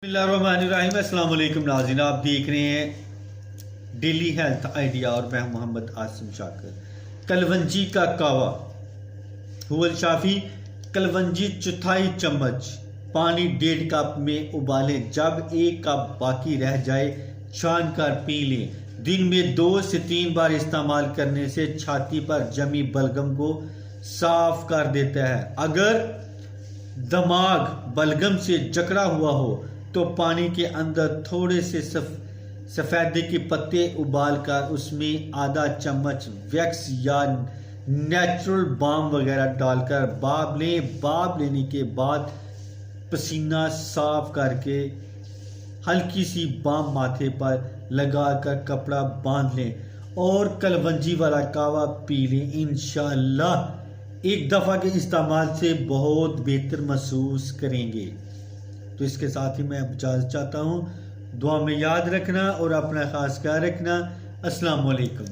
बिस्मिल्लाहिर्रहमानिर्रहीम। अस्सलाम वालेकुम नाज़रीन, आप देख रहे हैं डेली हेल्थ आइडिया और मैं मोहम्मद आसिम शाकिर। कलवंजी का कावा हुवल शाफी। कलवंजी चौथाई चम्मच पानी 1.5 कप में उबालें। जब 1 कप बाकी रह जाए छान कर पी लें। दिन में 2 से 3 बार इस्तेमाल करने से छाती पर जमी बलगम को साफ कर देता है। अगर दिमाग बलगम से जकड़ा हुआ हो तो पानी के अंदर थोड़े से सफ़ेदे के पत्ते उबालकर उसमें आधा चम्मच वैक्स या नेचुरल बाम वगैरह डालकर भाप लें। भाप लेने के बाद पसीना साफ करके हल्की सी बाम माथे पर लगाकर कपड़ा बांध लें और कलवंजी वाला कावा पी लें। इंशाअल्लाह एक दफ़ा के इस्तेमाल से बहुत बेहतर महसूस करेंगे। तो इसके साथ ही मैं इजाज़त चाहता हूँ। दुआ में याद रखना और अपना ख़ास ख्याल रखना। अस्सलाम वालेकुम।